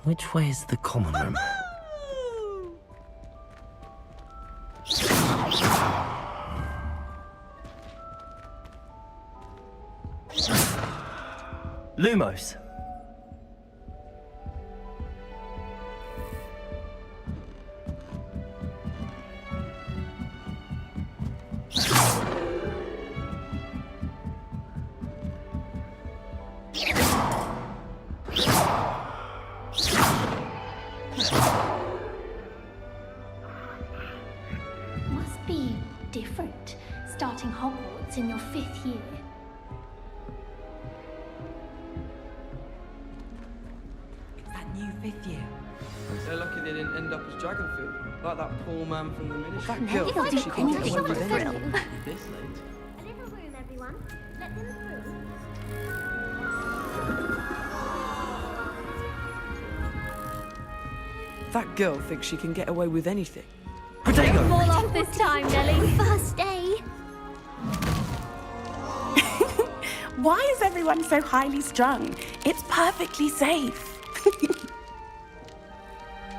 Which way is the common room? Lumos. Must be different, starting Hogwarts in your 5th year. It's that new 5th year. They're lucky they didn't end up as dragon food, like that poor man from the ministry. That girl thinks she can get away with anything. This late. A little room, everyone. Let them through. That girl thinks she can get away with anything. Potato! Fall off this time, Nelly. First day. Why is everyone so highly strung? It's perfectly safe.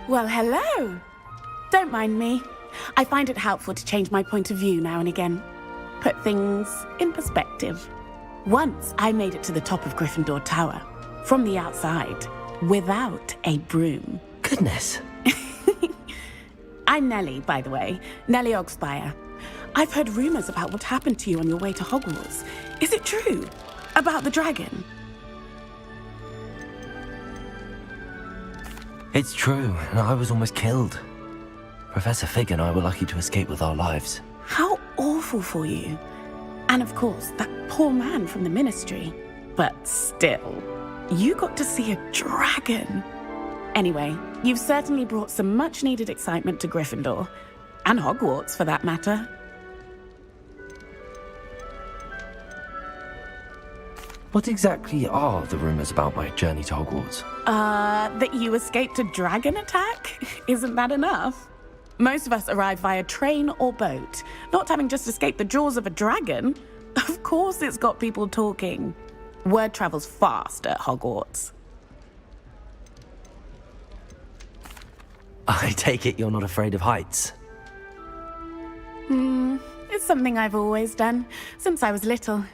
Well, hello. Don't mind me. I find it helpful to change my point of view now and again. Put things in perspective. Once I made it to the top of Gryffindor Tower, from the outside, without a broom. Goodness. I'm Nellie, by the way. Nellie Ogspire. I've heard rumors about what happened to you on your way to Hogwarts. Is it true? About the dragon? It's true, and I was almost killed. Professor Fig and I were lucky to escape with our lives. How awful for you. And of course, that poor man from the ministry. But still, you got to see a dragon. Anyway, you've certainly brought some much-needed excitement to Gryffindor. And Hogwarts, for that matter. What exactly are the rumors about my journey to Hogwarts? That you escaped a dragon attack? Isn't that enough? Most of us arrive via train or boat, not having just escaped the jaws of a dragon. Of course it's got people talking. Word travels fast at Hogwarts. I take it you're not afraid of heights. It's something I've always done, since I was little.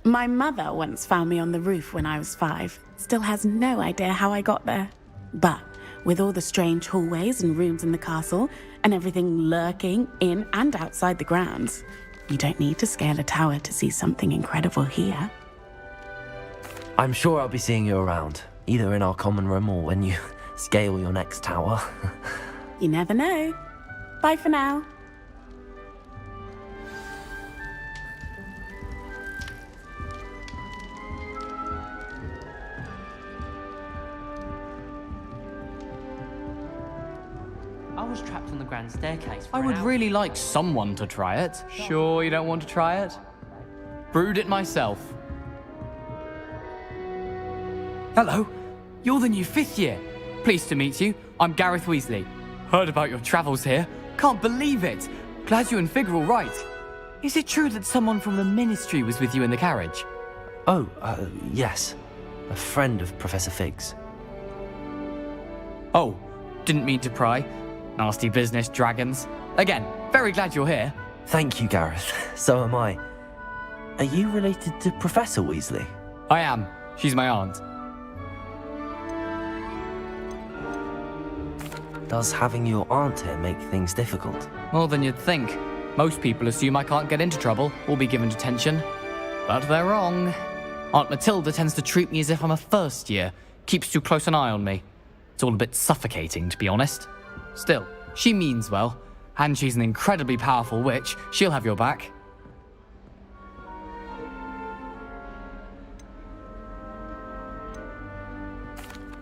My mother once found me on the roof when I was 5. Still has no idea how I got there. But with all the strange hallways and rooms in the castle, and everything lurking in and outside the grounds, you don't need to scale a tower to see something incredible here. I'm sure I'll be seeing you around, either in our common room or when you scale your next tower. You never know. Bye for now. I was trapped on the grand staircase for I an would hour. really like someone to try it. Sure you don't want to try it? Brewed it myself. Hello, you're the new 5th year. Pleased to meet you. I'm Gareth Weasley. Heard about your travels here. Can't believe it. Glad you and Fig are all right. Is it true that someone from the ministry was with you in the carriage? Oh, yes. A friend of Professor Fig's. Oh, didn't mean to pry. Nasty business, dragons. Again, very glad you're here. Thank you, Gareth. So am I. Are you related to Professor Weasley? I am. She's my aunt. Does having your aunt here make things difficult? More than you'd think. Most people assume I can't get into trouble or be given detention. But they're wrong. Aunt Matilda tends to treat me as if I'm a first year. Keeps too close an eye on me. It's all a bit suffocating, to be honest. Still, she means well. And she's an incredibly powerful witch. She'll have your back.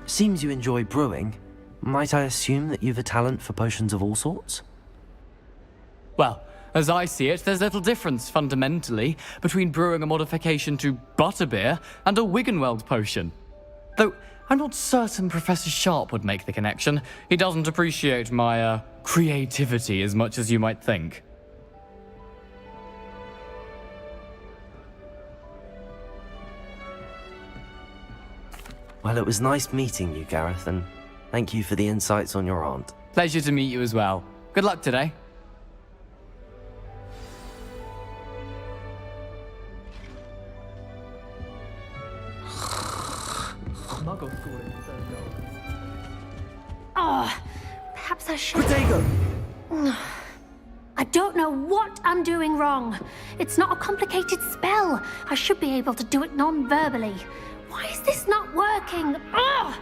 Seems you enjoy brewing. Might I assume that you've a talent for potions of all sorts? Well, as I see it, there's little difference, fundamentally, between brewing a modification to butterbeer and a Wiggenweld potion. Though, I'm not certain Professor Sharp would make the connection. He doesn't appreciate my, creativity as much as you might think. Well, it was nice meeting you, Gareth, and Thank you for the insights on your aunt. Pleasure to meet you as well. Good luck today. Oh, perhaps I should. Protego! I don't know what I'm doing wrong. It's not a complicated spell. I should be able to do it non-verbally. Why is this not working? Ugh!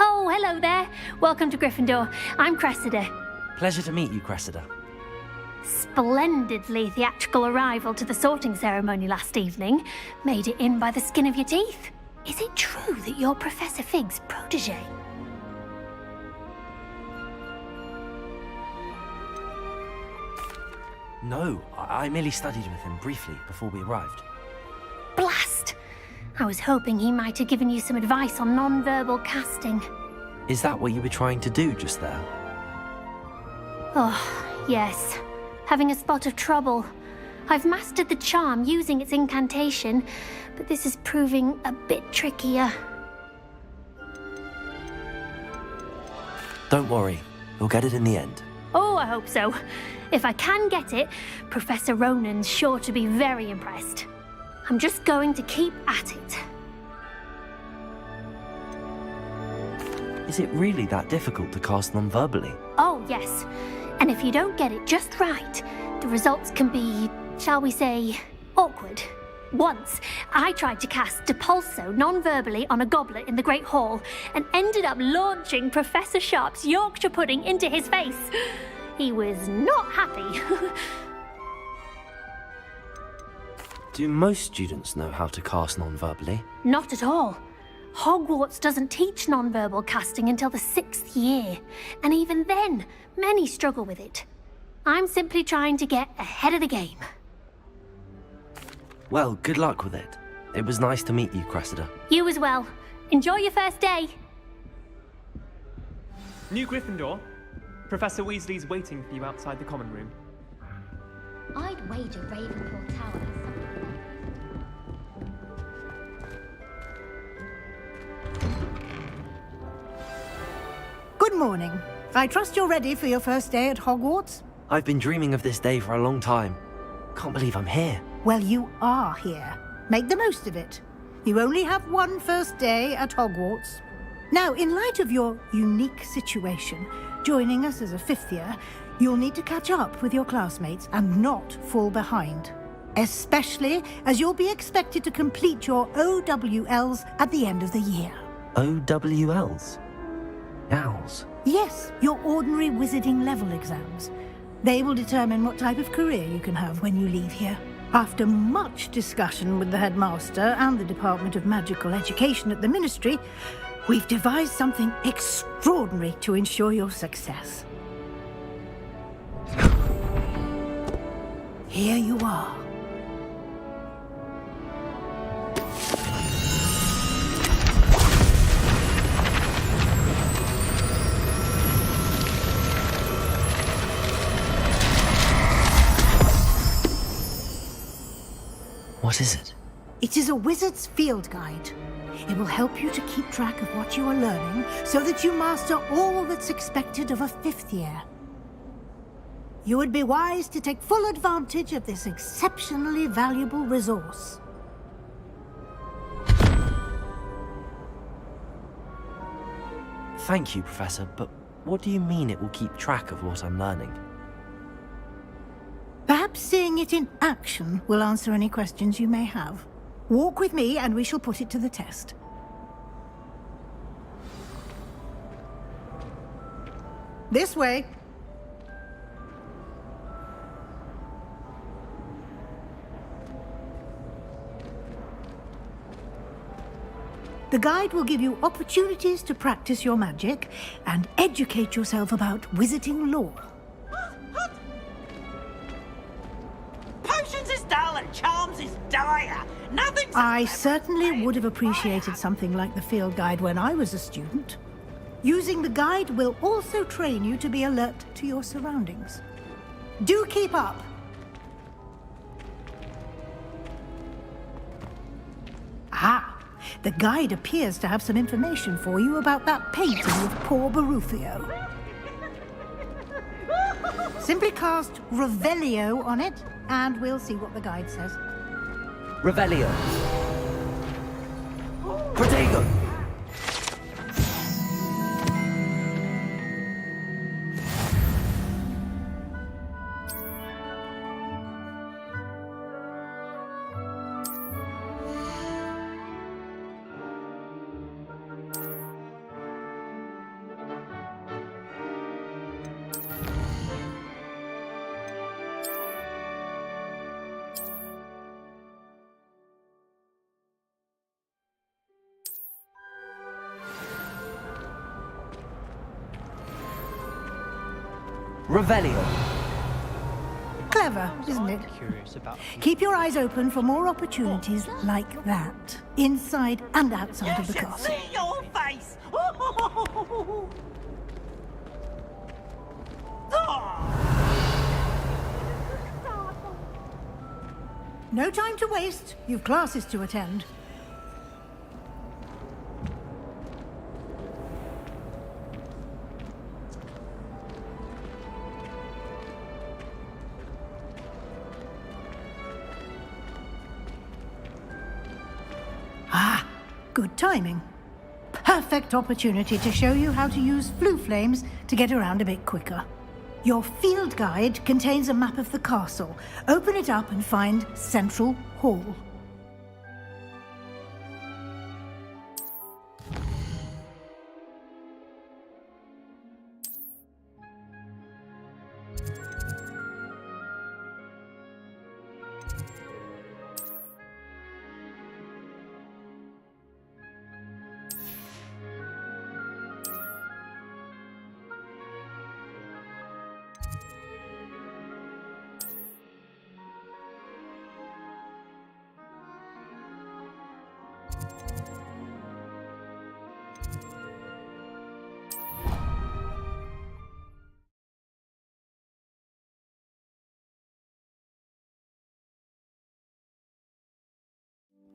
Oh, hello there. Welcome to Gryffindor. I'm Cressida. Pleasure to meet you, Cressida. Splendidly theatrical arrival to the sorting ceremony last evening. Made it in by the skin of your teeth. Is it true that you're Professor Fig's protege? No, I merely studied with him briefly before we arrived. Blast! I was hoping he might have given you some advice on non-verbal casting. Is that what you were trying to do just there? Oh, yes. Having a spot of trouble. I've mastered the charm using its incantation, but this is proving a bit trickier. Don't worry, we'll get it in the end. Oh, I hope so. If I can get it, Professor Ronan's sure to be very impressed. I'm just going to keep at it. Is it really that difficult to cast non-verbally? Oh, yes. And if you don't get it just right, the results can be, shall we say, awkward. Once, I tried to cast Depulso non-verbally on a goblet in the Great Hall and ended up launching Professor Sharp's Yorkshire pudding into his face. He was not happy. Do most students know how to cast non-verbally? Not at all. Hogwarts doesn't teach non-verbal casting until the 6th year, and even then, many struggle with it. I'm simply trying to get ahead of the game. Well, good luck with it. It was nice to meet you, Cressida. You as well. Enjoy your first day. New Gryffindor. Professor Weasley's waiting for you outside the common room. I'd wager Ravenclaw Tower has something. Good morning. I trust you're ready for your first day at Hogwarts? I've been dreaming of this day for a long time. Can't believe I'm here. Well, you are here. Make the most of it. You only have one first day at Hogwarts. Now, in light of your unique situation, joining us as a 5th year, you'll need to catch up with your classmates and not fall behind. Especially as you'll be expected to complete your OWLs at the end of the year. OWLs? Owls? Yes, your ordinary wizarding level exams. They will determine what type of career you can have when you leave here. After much discussion with the headmaster and the Department of Magical Education at the Ministry, we've devised something extraordinary to ensure your success. Here you are. What is it? It is a wizard's field guide. It will help you to keep track of what you are learning so that you master all that's expected of a 5th year. You would be wise to take full advantage of this exceptionally valuable resource. Thank you, Professor, but what do you mean it will keep track of what I'm learning? Perhaps seeing it in action will answer any questions you may have. Walk with me and we shall put it to the test. This way. The guide will give you opportunities to practice your magic and educate yourself about wizarding lore. Potions is dull and charms is dire. Nothing's... I certainly would have appreciated something like the field guide when I was a student. Using the guide will also train you to be alert to your surroundings. Do keep up! Ah, The guide appears to have some information for you about that painting of poor Barufio. Simply cast Revelio on it, and we'll see what the guide says. Revelio. Protego. Revelio. Clever, isn't it? Curious about Keep your eyes open for more opportunities like that, inside and outside of the castle. See your face! No time to waste. You've classes to attend. Ah, good timing. Perfect opportunity to show you how to use flue flames to get around a bit quicker. Your field guide contains a map of the castle. Open it up and find Central Hall.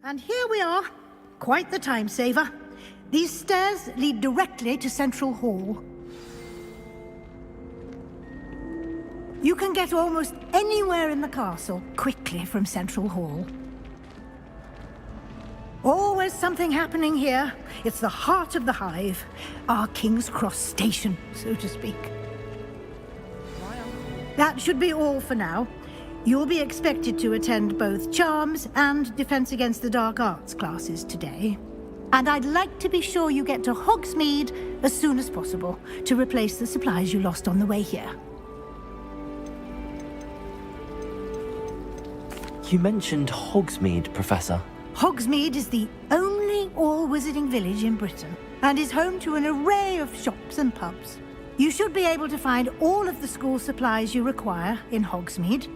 And here we are. Quite the time saver. These stairs lead directly to Central Hall. You can get almost anywhere in the castle quickly from Central Hall. Always something happening here. It's the heart of the hive. Our King's Cross station, so to speak. That should be all for now. You'll be expected to attend both Charms and Defense Against the Dark Arts classes today. And I'd like to be sure you get to Hogsmeade as soon as possible to replace the supplies you lost on the way here. You mentioned Hogsmeade, Professor. Hogsmeade is the only all-wizarding village in Britain and is home to an array of shops and pubs. You should be able to find all of the school supplies you require in Hogsmeade.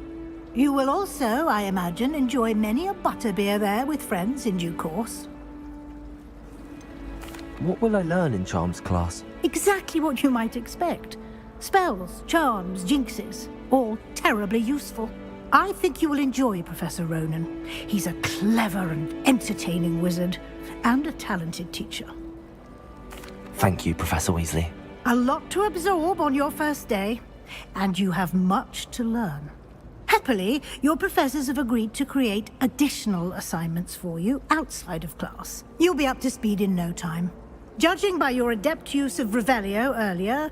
You will also, I imagine, enjoy many a butterbeer there with friends in due course. What will I learn in Charms class? Exactly what you might expect. Spells, charms, jinxes, all terribly useful. I think you will enjoy Professor Ronan. He's a clever and entertaining wizard, and a talented teacher. Thank you, Professor Weasley. A lot to absorb on your first day, and you have much to learn. Happily, your professors have agreed to create additional assignments for you outside of class. You'll be up to speed in no time. Judging by your adept use of Revelio earlier,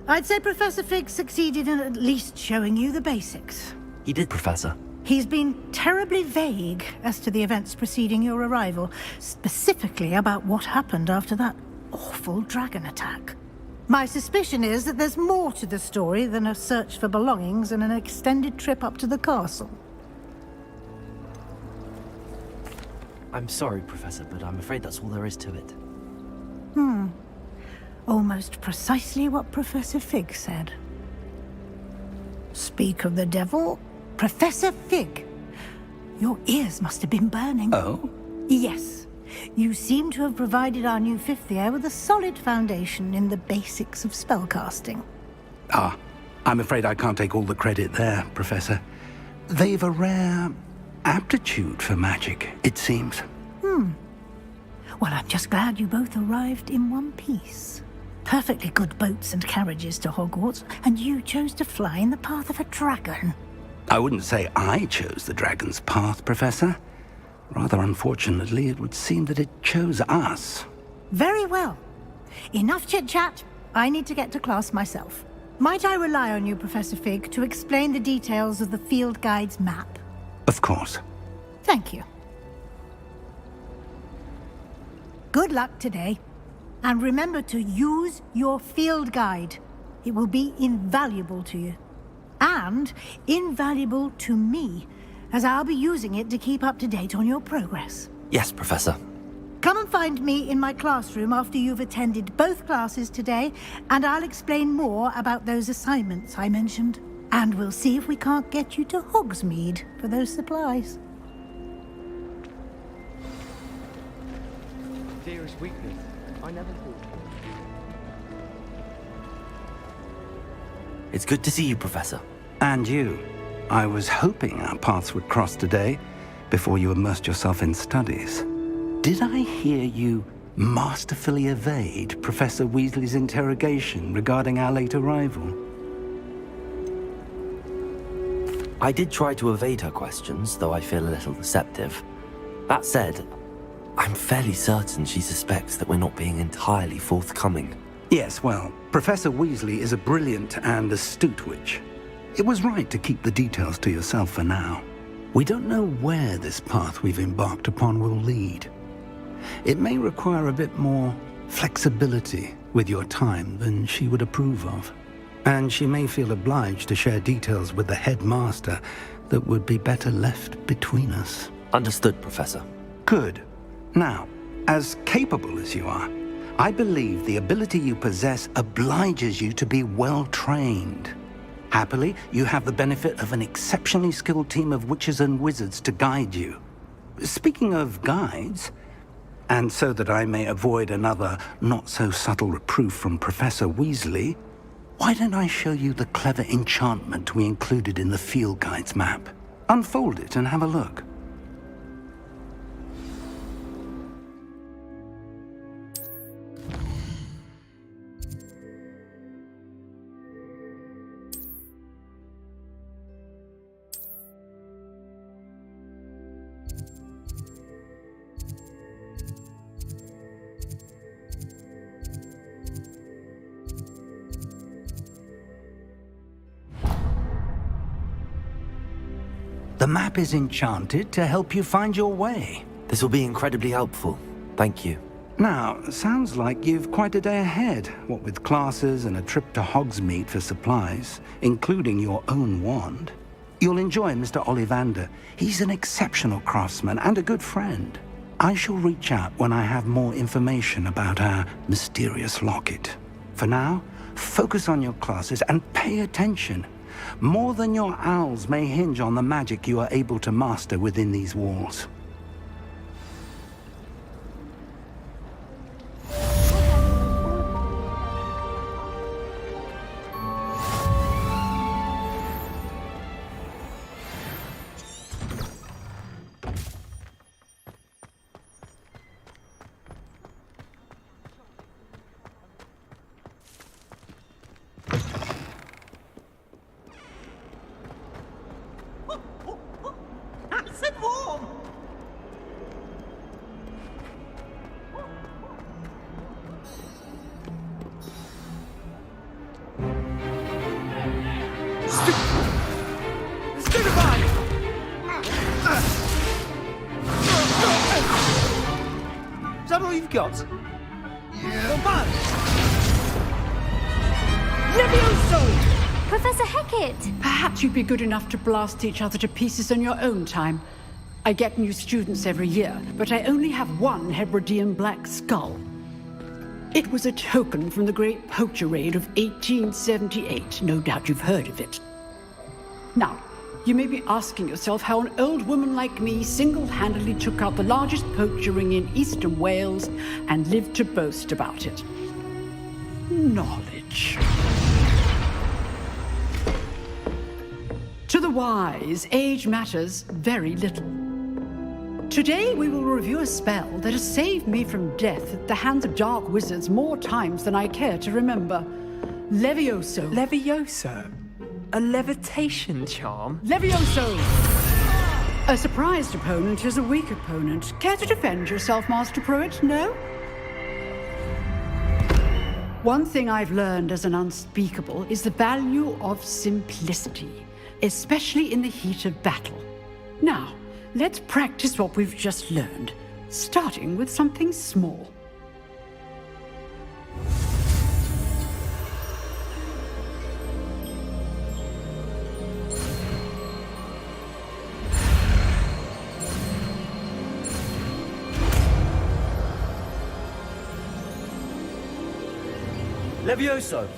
I'd say Professor Fig succeeded in at least showing you the basics. He did, Professor. He's been terribly vague as to the events preceding your arrival, specifically about what happened after that awful dragon attack. My suspicion is that there's more to the story than a search for belongings and an extended trip up to the castle. I'm sorry, Professor, but I'm afraid that's all there is to it. Almost precisely what Professor Fig said. Speak of the devil, Professor Fig. Your ears must have been burning. Oh? Yes. You seem to have provided our new fifth year with a solid foundation in the basics of spellcasting. Ah, I'm afraid I can't take all the credit there, Professor. They've a rare aptitude for magic, it seems. Well, I'm just glad you both arrived in one piece. Perfectly good boats and carriages to Hogwarts, and you chose to fly in the path of a dragon. I wouldn't say I chose the dragon's path, Professor. Rather unfortunately, it would seem that it chose us. Very well. Enough chit-chat. I need to get to class myself. Might I rely on you, Professor Fig, to explain the details of the field guide's map? Of course. Thank you. Good luck today. And remember to use your field guide. It will be invaluable to you. And invaluable to me, as I'll be using it to keep up to date on your progress. Yes, Professor. Come and find me in my classroom after you've attended both classes today, and I'll explain more about those assignments I mentioned. And we'll see if we can't get you to Hogsmeade for those supplies. Dearest weakness, I never thought. It's good to see you, Professor. And you. I was hoping our paths would cross today, before you immersed yourself in studies. Did I hear you masterfully evade Professor Weasley's interrogation regarding our late arrival? I did try to evade her questions, though I feel a little deceptive. That said, I'm fairly certain she suspects that we're not being entirely forthcoming. Yes, well, Professor Weasley is a brilliant and astute witch. It was right to keep the details to yourself for now. We don't know where this path we've embarked upon will lead. It may require a bit more flexibility with your time than she would approve of. And she may feel obliged to share details with the headmaster that would be better left between us. Understood, Professor. Good. Now, as capable as you are, I believe the ability you possess obliges you to be well trained. Happily, you have the benefit of an exceptionally skilled team of witches and wizards to guide you. Speaking of guides, and so that I may avoid another not-so-subtle reproof from Professor Weasley, why don't I show you the clever enchantment we included in the field guide's map? Unfold it and have a look. The map is enchanted to help you find your way. This will be incredibly helpful. Thank you. Now, sounds like you've quite a day ahead, what with classes and a trip to Hogsmeade for supplies, including your own wand. You'll enjoy Mr. Ollivander. He's an exceptional craftsman and a good friend. I shall reach out when I have more information about our mysterious locket. For now, focus on your classes and pay attention. More than your owls may hinge on the magic you are able to master within these walls. Nice and warm. Stupefy! Is that all you've got? Yeah. Come on! Levioso! Professor Hecat! Perhaps you'd be good enough to blast each other to pieces in your own time. I get new students every year, but I only have one Hebridean black skull. It was a token from the Great Poacher Raid of 1878. No doubt you've heard of it. Now, you may be asking yourself how an old woman like me single-handedly took out the largest poacher ring in eastern Wales and lived to boast about it. Knowledge. To the wise, age matters very little. Today we will review a spell that has saved me from death at the hands of dark wizards more times than I care to remember. Levioso. Levioso? A levitation charm? Levioso! A surprised opponent is a weak opponent. Care to defend yourself, Master Pruitt? No? One thing I've learned as an unspeakable is the value of simplicity, especially in the heat of battle. Now, let's practice what we've just learned, starting with something small. Levioso!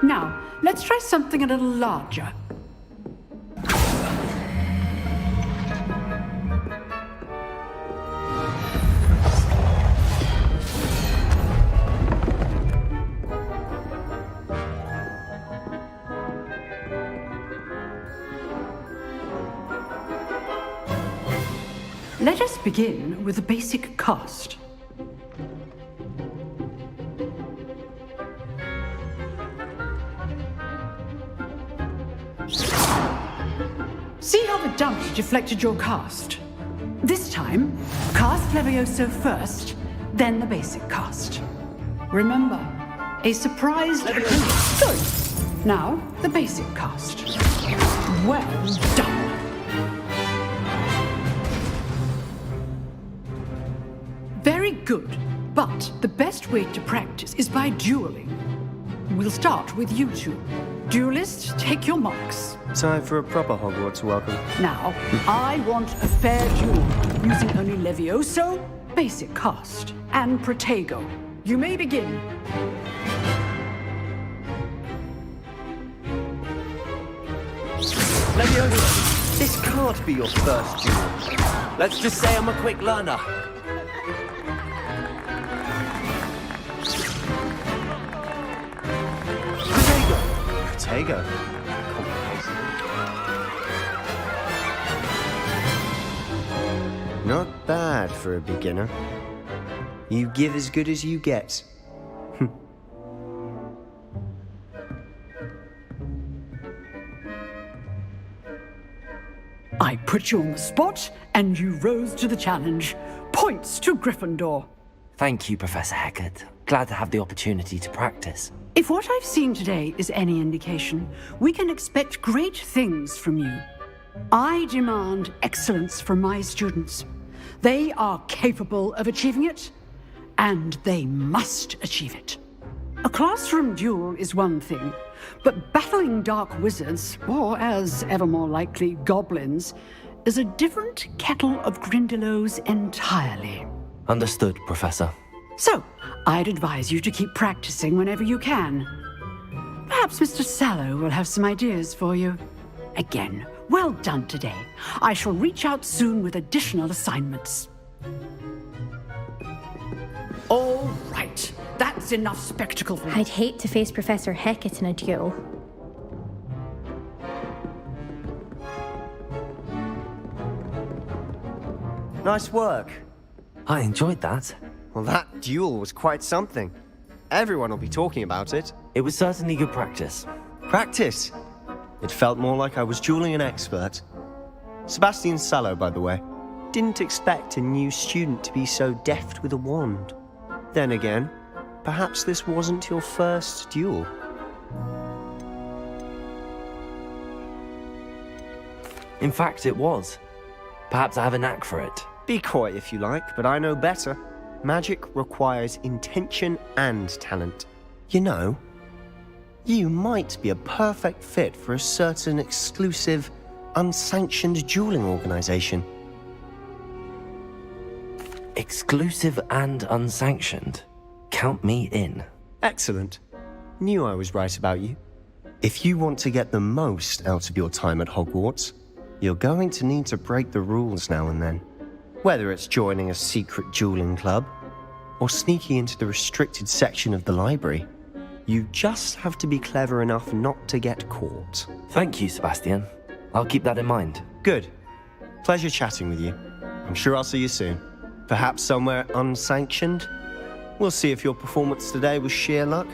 Now, let's try something a little larger. Let us begin with a basic cast. See how the dummy deflected your cast? This time, cast Levioso first, then the basic cast. Remember, a surprised... Good. Now, the basic cast. Well done. Very good, but the best way to practice is by dueling. We'll start with you two. Duelists, take your marks. Time for a proper Hogwarts welcome. Now, I want a fair duel, using only Levioso, basic cast, and Protego. You may begin. Levioso, this can't be your first duel. Let's just say I'm a quick learner. Protego. Not bad for a beginner. You give as good as you get. I put you on the spot, and you rose to the challenge. Points to Gryffindor. Thank you, Professor Hecat. Glad to have the opportunity to practice. If what I've seen today is any indication, we can expect great things from you. I demand excellence from my students. They are capable of achieving it, and they must achieve it. A classroom duel is one thing, but battling dark wizards, or as ever more likely, goblins, is a different kettle of Grindylows entirely. Understood, Professor. So, I'd advise you to keep practicing whenever you can. Perhaps Mr. Sallow will have some ideas for you. Again, well done today. I shall reach out soon with additional assignments. All right, that's enough spectacle for I'd hate to face Professor Hecat in a duel. Nice work. I enjoyed that. Well, that duel was quite something. Everyone will be talking about it. It was certainly good practice. Practice? It felt more like I was dueling an expert. Sebastian Sallow, by the way. Didn't expect a new student to be so deft with a wand. Then again, perhaps this wasn't your first duel. In fact, it was. Perhaps I have a knack for it. Be coy if you like, but I know better. Magic requires intention and talent. You know, you might be a perfect fit for a certain exclusive, unsanctioned dueling organization. Exclusive and unsanctioned? Count me in. Excellent. Knew I was right about you. If you want to get the most out of your time at Hogwarts, you're going to need to break the rules now and then. Whether it's joining a secret dueling club, or sneaking into the restricted section of the library. You just have to be clever enough not to get caught. Thank you, Sebastian. I'll keep that in mind. Good. Pleasure chatting with you. I'm sure I'll see you soon. Perhaps somewhere unsanctioned? We'll see if your performance today was sheer luck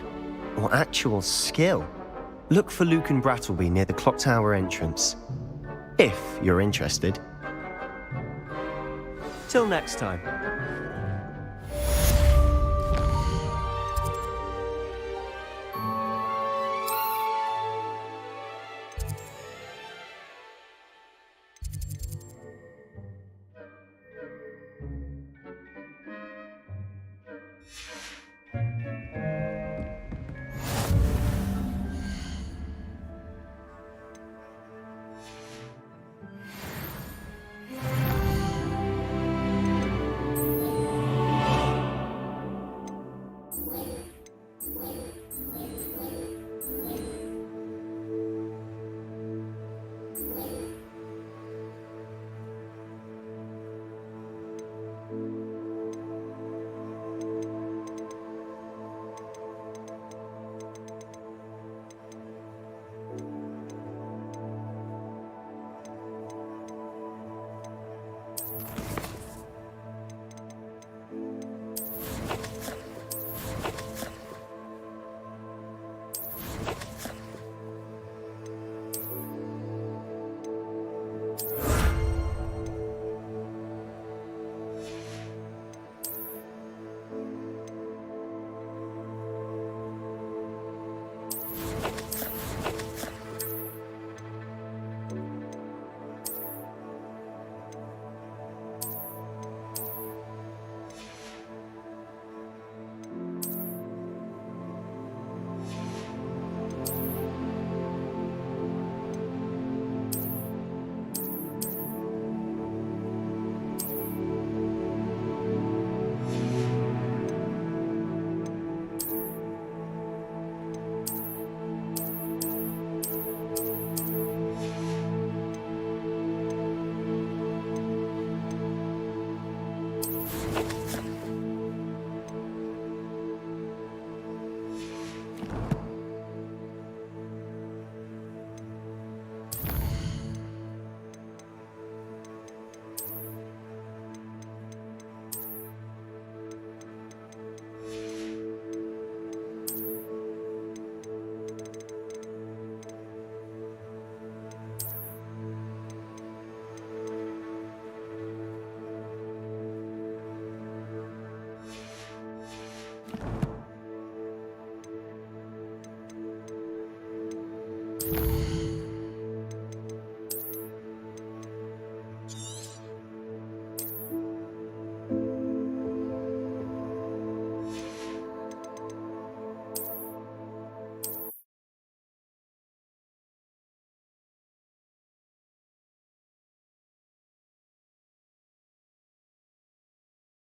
or actual skill. Look for Luke and Brattleby near the clock tower entrance. If you're interested. Till next time.